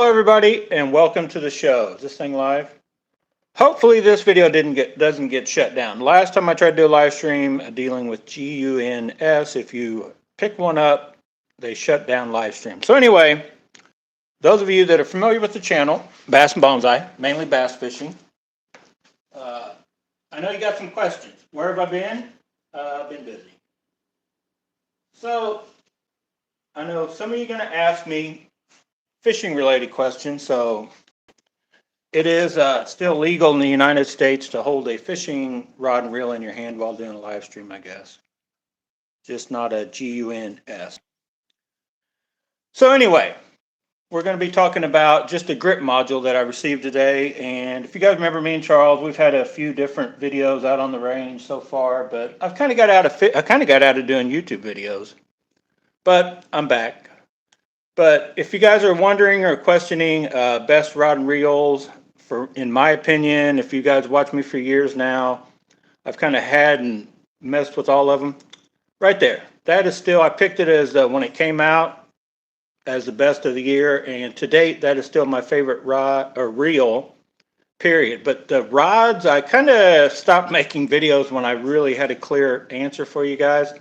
Hello everybody and welcome to the show. Is this thing live? Hopefully this video doesn't get shut down. Last time I tried to do a live stream dealing with GUNS, if you pick one up, they shut down live stream. So anyway, those of you that are familiar with the channel, Bass and Bonsai, mainly bass fishing, I know you got some questions. Where have I been? I've been busy. So I know some of you are going to ask me fishing related questions. So it is still legal in the United States to hold a fishing rod and reel in your hand while doing a live stream, I guess. Just not a GUNS. So anyway, we're going to be talking about just a grip module that I received today. And if you guys remember me and Charles, we've had a few different videos out on the range so far, but I've kind of got out of doing YouTube videos. But I'm back. But if you guys are wondering or questioning best rod and reels, in my opinion, if you guys watch me for years now, I've kind of had and messed with all of them. Right there. That is still, I picked it as when it came out as the best of the year. And to date, that is still my favorite rod or reel, period. But the rods, I kind of stopped making videos when I really had a clear answer for you guys.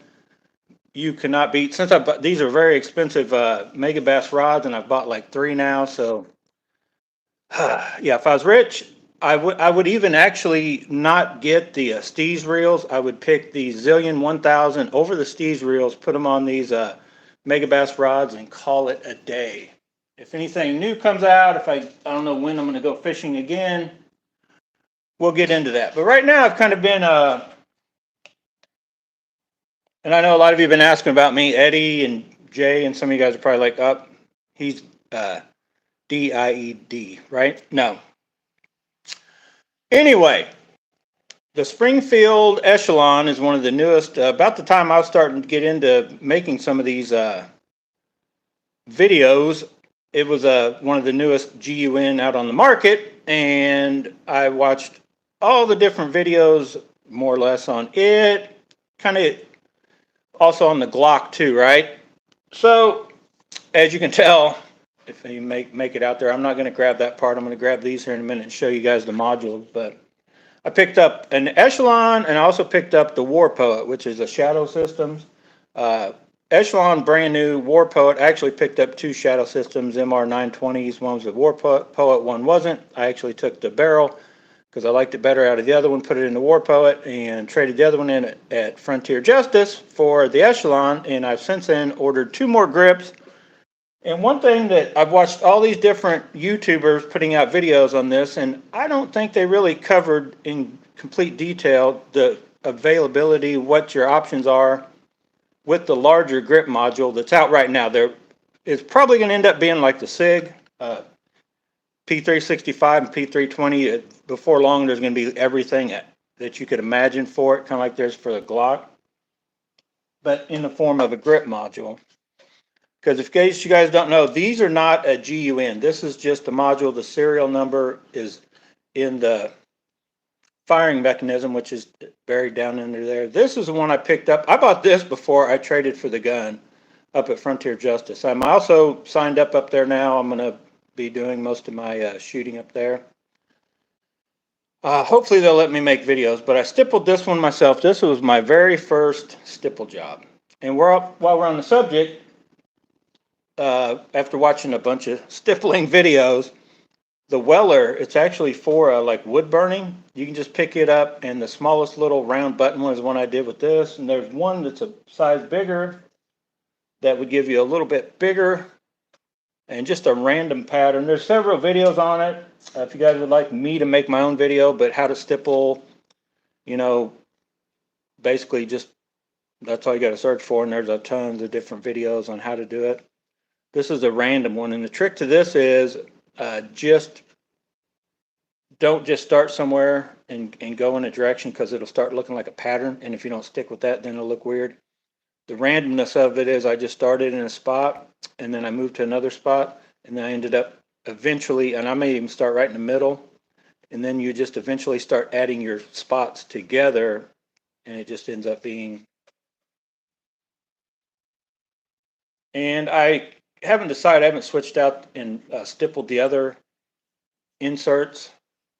You cannot beat, since I bought, these are very expensive Mega Bass rods, and I've bought like 3 now. So yeah, if I was rich, I would even actually not get the Steez reels. I would pick the Zillion 1000 over the Steez reels, put them on these Mega Bass rods, and call it a day. If anything new comes out, if I don't know when I'm going to go fishing again, we'll get into that. But right now, I've kind of been and I know a lot of you have been asking about me, Eddie and Jay, and some of you guys are probably like, "Up, he's DIED, right?" No. Anyway, the Springfield Echelon is one of the newest. About the time I was starting to get into making some of these videos, it was one of the newest GUN out on the market, and I watched all the different videos, more or less, on it. Kind of also on the Glock too, right? So, as you can tell, if you make it out there, I'm not going to grab that part. I'm going to grab these here in a minute and show you guys the modules. But I picked up an Echelon, and I also picked up the War Poet, which is a Shadow Systems. Echelon, brand new. War Poet, I actually picked up 2 Shadow Systems, MR920s. One was the War Poet, one wasn't. I actually took the barrel because I liked it better out of the other one, put it in the War Poet, and traded the other one in at Frontier Justice for the Echelon. And I've since then ordered 2 more grips. And one thing that I've watched all these different YouTubers putting out videos on this, and I don't think they really covered in complete detail the availability, what your options are with the larger grip module that's out right now. It's probably going to end up being like the SIG, P365 and P320. Before long, there's going to be everything that you could imagine for it, kind of like there's for the Glock, but in the form of a grip module. Because in case you guys don't know, these are not a GUN. This is just a module. The serial number is in the firing mechanism, which is buried down under there. This is the one I picked up. I bought this before I traded for the gun up at Frontier Justice. I'm also signed up there now. I'm going to be doing most of my shooting up there. Hopefully they'll let me make videos, but I stippled this one myself. This was my very first stipple job. And while we're on the subject, after watching a bunch of stippling videos, the Weller, it's actually for like wood burning. You can just pick it up, and the smallest little round button one is one I did with this. And there's one that's a size bigger that would give you a little bit bigger and just a random pattern. There's several videos on it. If you guys would like me to make my own video, but how to stipple, you know, basically just that's all you got to search for. And there's a tons of different videos on how to do it. This is a random one, and the trick to this is just don't just start somewhere and go in a direction, because it'll start looking like a pattern, and if you don't stick with that, then it'll look weird. The randomness of it is I just started in a spot, and then I moved to another spot, and then I ended up eventually, and I may even start right in the middle, and then you just eventually start adding your spots together, and it just ends up being. And I haven't decided. I haven't switched out and stippled the other inserts.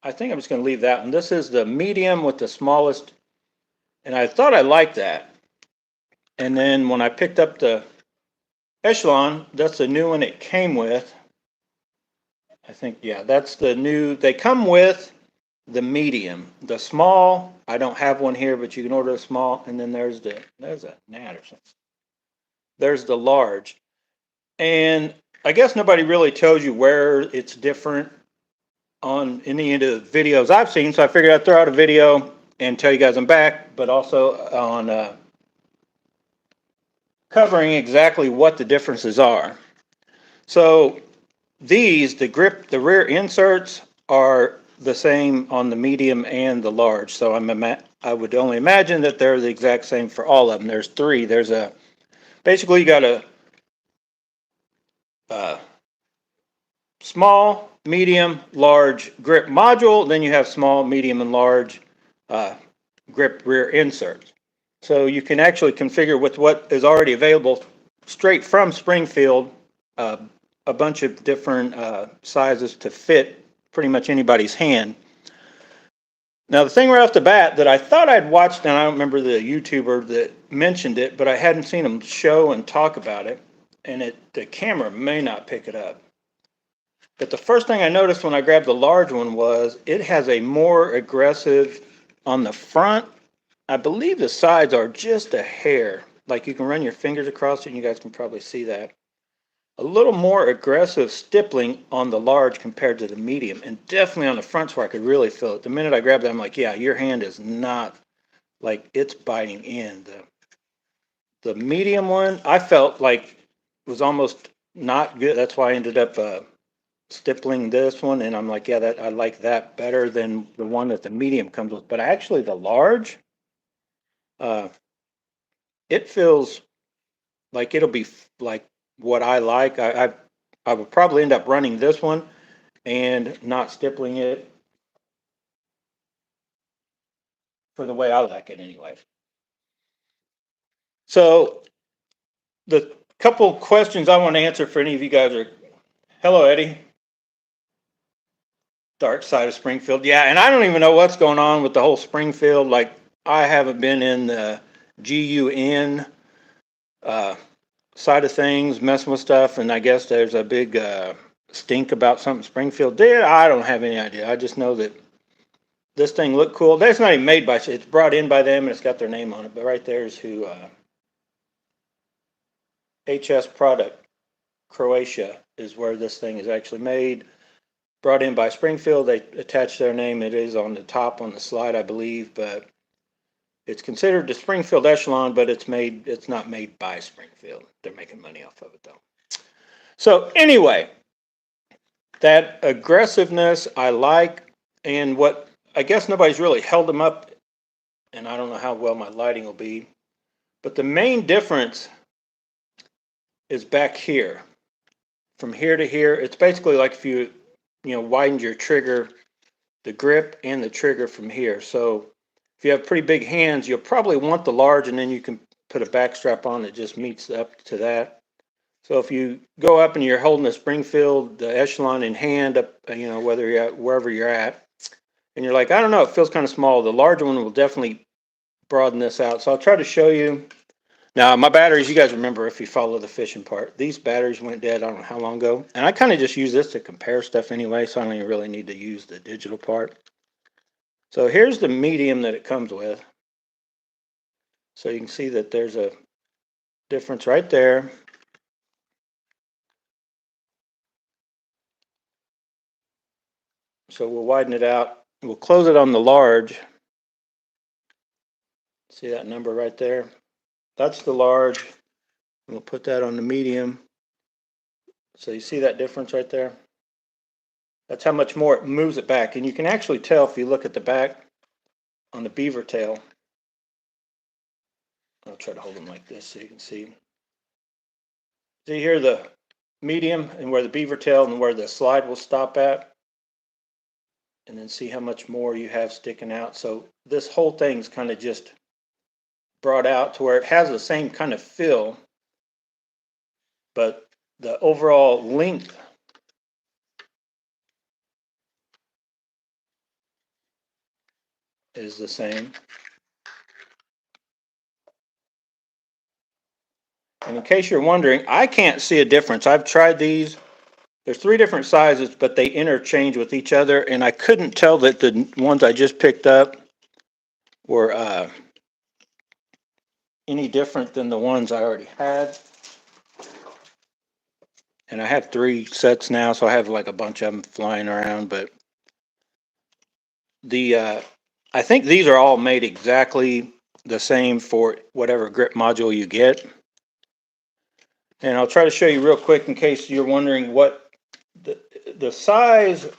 I think I'm just going to leave that one. This is the medium with the smallest, and I thought I liked that. And then when I picked up the Echelon, that's the new one it came with. I think, yeah, that's the new. They come with the medium. The small, I don't have one here, but you can order a small. And then there's a gnat or something. There's the large. And I guess nobody really tells you where it's different on any of the videos I've seen. So I figured I'd throw out a video and tell you guys I'm back, but also on covering exactly what the differences are. So these, the grip, the rear inserts are the same on the medium and the large. So I would only imagine that they're the exact same for all of them. There's three. There's basically you got a small, medium, large grip module. Then you have small, medium, and large grip rear inserts. So you can actually configure with what is already available straight from Springfield, a bunch of different sizes to fit pretty much anybody's hand. Now, the thing right off the bat that I thought I'd watched, and I don't remember the YouTuber that mentioned it, but I hadn't seen him show and talk about it, and the camera may not pick it up. But the first thing I noticed when I grabbed the large one was it has a more aggressive on the front. I believe the sides are just a hair. Like you can run your fingers across it, and you guys can probably see that. A little more aggressive stippling on the large compared to the medium, and definitely on the fronts where I could really feel it. The minute I grabbed it, I'm like, yeah, your hand is not, like, it's biting in. The medium one, I felt like was almost not good. That's why I ended up stippling this one, and I'm like, yeah, that I like that better than the one that the medium comes with. But actually, the large, it feels like it'll be like what I like. I would probably end up running this one and not stippling it for the way I like it anyway. So the couple questions I want to answer for any of you guys are, hello, Eddie. Dark side of Springfield. Yeah, and I don't even know what's going on with the whole Springfield. Like, I haven't been in the GUN side of things, messing with stuff, and I guess there's a big stink about something Springfield did. I don't have any idea. I just know that this thing looked cool. That's not even made by, it's brought in by them and it's got their name on it. But right there is who, HS Product, Croatia is where this thing is actually made. Brought in by Springfield. They attached their name. It is on the top on the slide, I believe, but it's considered the Springfield Echelon, but it's not made by Springfield. They're making money off of it though. So anyway, that aggressiveness I like, and what I guess nobody's really held them up, and I don't know how well my lighting will be, but the main difference is back here. From here to here, it's basically like if you widened your trigger, the grip and the trigger from here. So if you have pretty big hands, you'll probably want the large, and then you can put a back strap on that just meets up to that. So if you go up and you're holding the Springfield, the Echelon in hand, up, whether you're at wherever you're at, and you're like, I don't know, it feels kind of small. The larger one will definitely broaden this out. So I'll try to show you. Now, my batteries, you guys remember if you follow the fishing part, these batteries went dead, I don't know how long ago. And I kind of just use this to compare stuff anyway, so I don't even really need to use the digital part. So here's the medium that it comes with. So you can see that there's a difference right there. So we'll widen it out. We'll close it on the large. See that number right there? That's the large. We'll put that on the medium. So you see that difference right there? That's how much more it moves it back. And you can actually tell if you look at the back on the beaver tail. I'll try to hold them like this so you can see. See here the medium and where the beaver tail and where the slide will stop at? And then see how much more you have sticking out. So this whole thing's kind of just brought out to where it has the same kind of feel, but the overall length is the same. And in case you're wondering, I can't see a difference. I've tried these. There's 3 different sizes, but they interchange with each other, and I couldn't tell that the ones I just picked up were any different than the ones I already had. And I have 3 sets now, so I have like a bunch of them flying around, but I think these are all made exactly the same for whatever grip module you get. And I'll try to show you real quick in case you're wondering what the size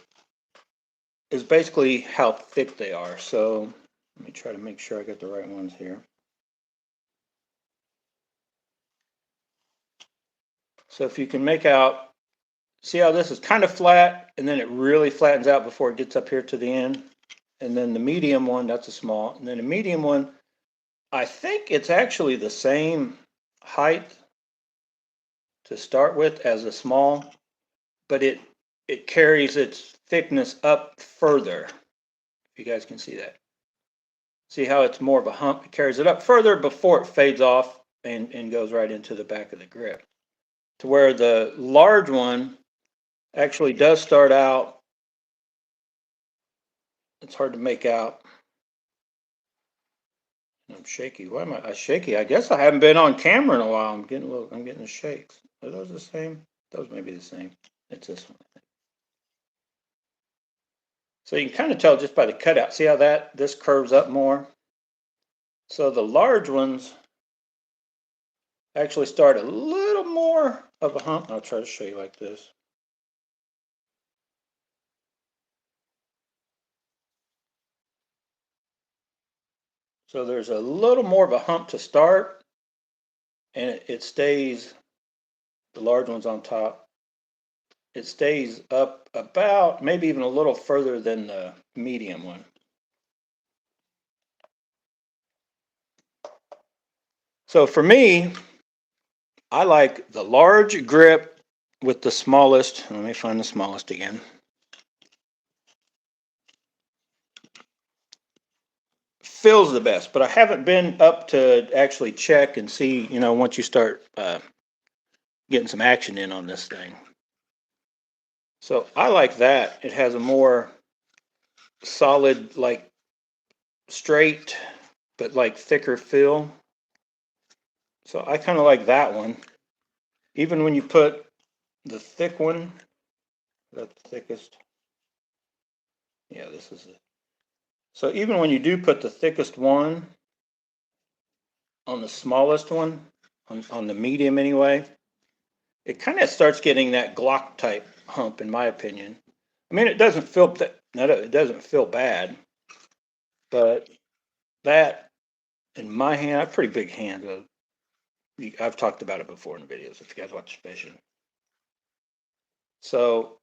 is basically how thick they are. So let me try to make sure I got the right ones here. So if you can make out, see how this is kind of flat and then it really flattens out before it gets up here to the end. And then the medium one, that's a small. And then the medium one, I think it's actually the same height to start with as a small, but it carries its thickness up further. If you guys can see that. See how it's more of a hump? It carries it up further before it fades off and goes right into the back of the grip. To where the large one actually does start out, it's hard to make out. I'm shaky. Why am I shaky? I guess I haven't been on camera in a while. I'm getting the shakes. Are those the same? Those may be the same. It's this one. So you can kind of tell just by the cutout. See how this curves up more? So the large ones actually start a little more of a hump. I'll try to show you like this. So there's a little more of a hump to start, and it stays, the large one's on top. It stays up about, maybe even a little further than the medium one. So for me, I like the large grip with the smallest. Let me find the smallest again. Feels the best, but I haven't been up to actually check and see, once you start getting some action in on this thing. So I like that. It has a more solid, like straight, but like thicker feel. So I kind of like that one. Even when you put the thick one, that's the thickest. Yeah, this is it. So even when you do put the thickest one on the smallest one, on the medium anyway, it kind of starts getting that Glock type hump, in my opinion. I mean, it doesn't feel bad, but that in my hand, I have pretty big hands. I've talked about it before in videos if you guys watch fishing. So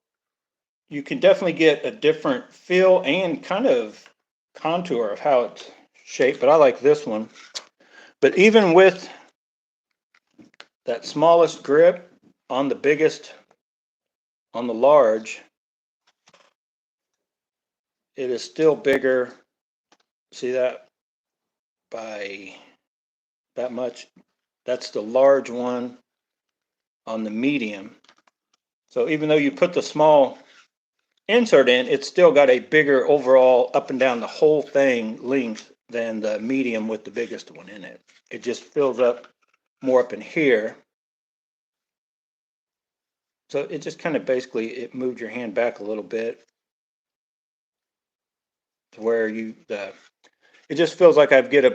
you can definitely get a different feel and kind of contour of how it's shaped, but I like this one. But even with that smallest grip on the biggest, on the large, it is still bigger. See that? By that much. That's the large one on the medium. So even though you put the small insert in, it's still got a bigger overall up and down the whole thing length than the medium with the biggest one in it. It just fills up more up in here. So it just kind of basically, it moved your hand back a little bit to where it just feels like I get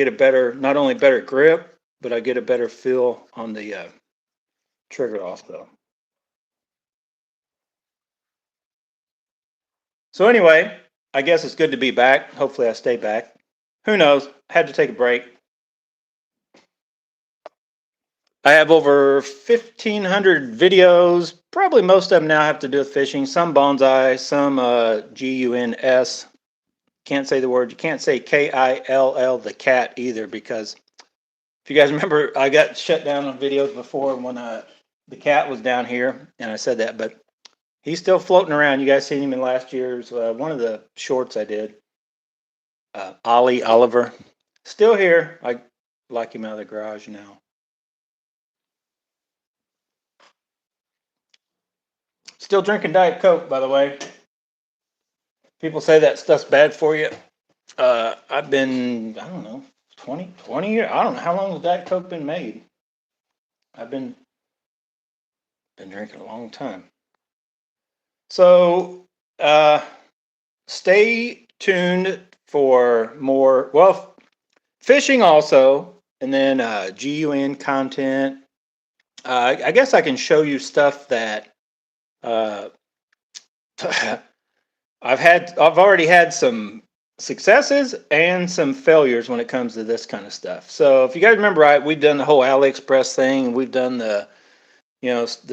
a better, not only better grip, but I get a better feel on the trigger also. So anyway, I guess it's good to be back. Hopefully I stay back. Who knows? I had to take a break. I have over 1,500 videos. Probably most of them now have to do with fishing. Some bonsai, some GUNS. Can't say the word. You can't say KILL, the cat, either, because if you guys remember, I got shut down on videos before when the cat was down here, and I said that, but he's still floating around. You guys seen him in last year's one of the shorts I did. Ollie Oliver, still here. I like him out of the garage now. Still drinking Diet Coke, by the way. People say that stuff's bad for you. I've been, I don't know, 20 years. I don't know how long has Diet Coke been made. I've been drinking a long time. So stay tuned for more, well, fishing also, and then GUN content. I guess I can show you stuff that I've already had some successes and some failures when it comes to this kind of stuff. So if you guys remember, we've done the whole AliExpress thing, and we've done the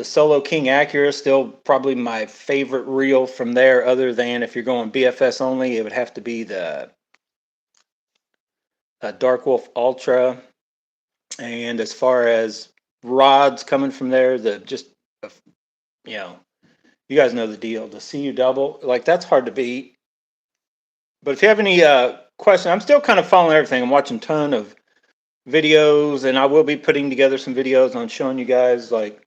Solo King Acura, still probably my favorite reel from there, other than if you're going BFS only, it would have to be the Dark Wolf Ultra. And as far as rods coming from there, you guys know the deal. The CU double, like that's hard to beat. But if you have any questions, I'm still kind of following everything. I'm watching a ton of videos, and I will be putting together some videos on showing you guys like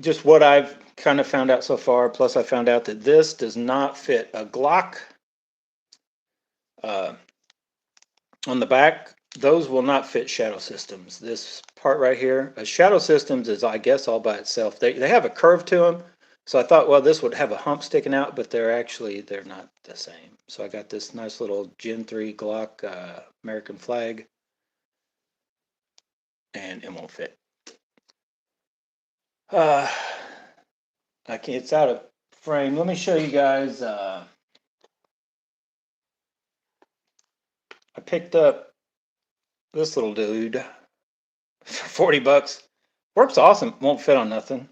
just what I've kind of found out so far. Plus, I found out that this does not fit a Glock on the back. Those will not fit Shadow Systems. This part right here, a Shadow Systems is, I guess, all by itself. They have a curve to them. So I thought, well, this would have a hump sticking out, but they're not the same. So I got this nice little Gen 3 Glock American flag, and it won't fit. It's out of frame. Let me show you guys. I picked up this little dude for 40 bucks. Works awesome. Won't fit on nothing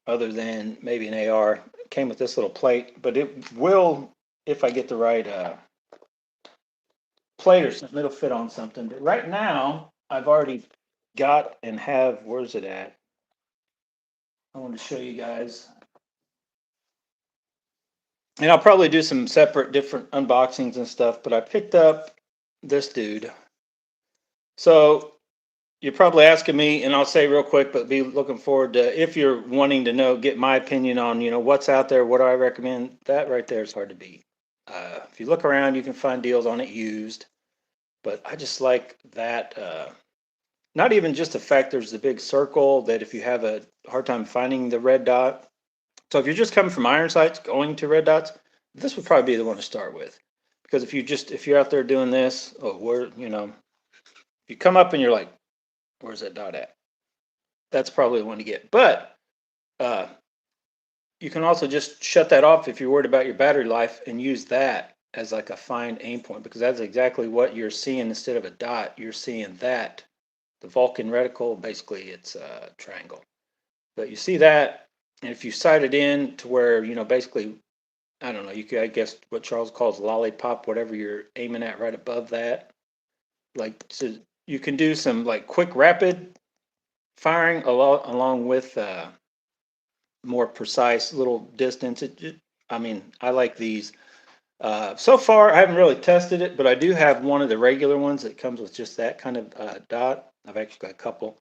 other than maybe an AR. It came with this little plate, but it will, if I get the right plate or something, it'll fit on something. But right now, I've already got and have, where's it at? I want to show you guys. And I'll probably do some separate different unboxings and stuff, but I picked up this dude. So you're probably asking me, and I'll say real quick, but be looking forward to, if you're wanting to know, get my opinion on, what's out there, what do I recommend. That right there is hard to beat. If you look around, you can find deals on it used, but I just like that. Not even just the fact there's the big circle, that if you have a hard time finding the red dot. So if you're just coming from iron sights, going to red dots, this would probably be the one to start with. Because if you're out there doing this, if you come up and you're like, where's that dot at? That's probably the one to get. But you can also just shut that off if you're worried about your battery life, and use that as like a fine aim point, because that's exactly what you're seeing. Instead of a dot, you're seeing that. The Vulcan reticle, basically it's a triangle. But you see that, and if you sight it in to where, basically, I don't know, you could, I guess, what Charles calls lollipop, whatever you're aiming at right above that. Like, so you can do some like quick rapid firing along with more precise little distance. I like these. So far, I haven't really tested it, but I do have one of the regular ones that comes with just that kind of dot. I've actually got a couple.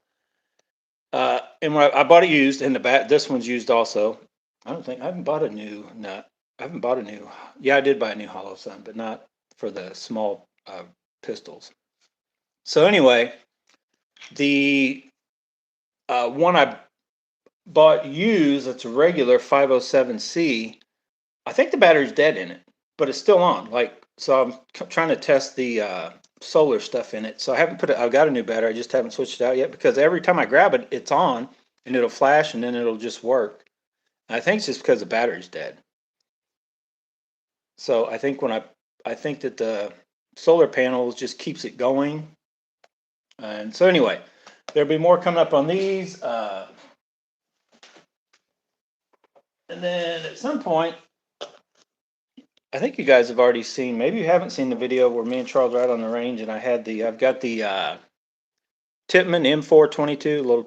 And when I bought it used, and this one's used also. I haven't bought a new nut. I haven't bought a new. Yeah, I did buy a new hollow sun, but not for the small pistols. So anyway, the one I bought used, it's a regular 507C. I think the battery's dead in it, but it's still on. So I'm trying to test the solar stuff in it. So I've got a new battery. I just haven't switched it out yet, because every time I grab it, it's on and it'll flash and then it'll just work. And I think it's just because the battery's dead. So I think I think that the solar panels just keeps it going. And so anyway, there'll be more coming up on these. And then at some point, I think you guys have already seen, maybe you haven't seen the video where me and Charles are out on the range, and I've got the Tippmann M422, little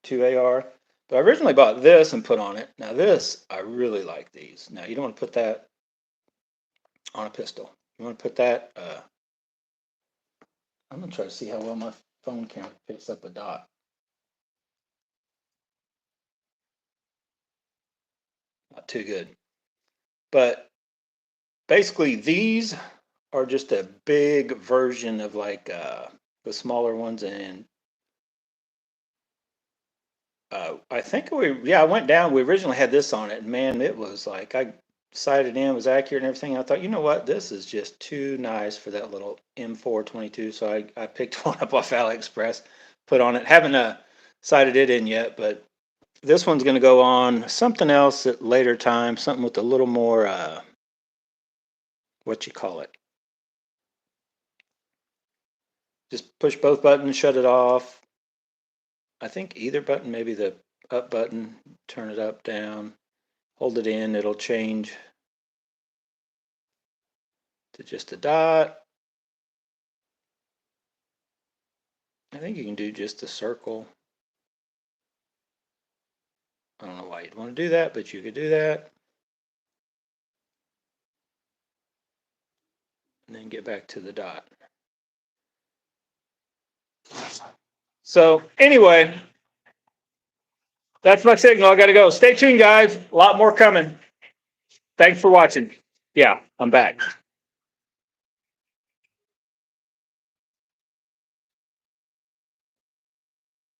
2AR. But I originally bought this and put on it. Now this, I really like these. Now you don't want to put that on a pistol. You want to put that, I'm going to try to see how well my phone camera picks up a dot. Not too good. But basically these are just a big version of like the smaller ones. And I think I went down. We originally had this on it, and man, it was like I sighted in, was accurate and everything. I thought, you know what, this is just too nice for that little M422. So I picked one up off AliExpress, put on it. Haven't sighted it in yet, but this one's going to go on something else at later time, something with a little more, what you call it. Just push both buttons, shut it off. I think either button, maybe the up button, turn it up, down, hold it in, it'll change to just a dot. I think you can do just a circle. I don't know why you'd want to do that, but you could do that. And then get back to the dot. So anyway, that's my signal. I got to go. Stay tuned, guys. A lot more coming. Thanks for watching. Yeah, I'm back.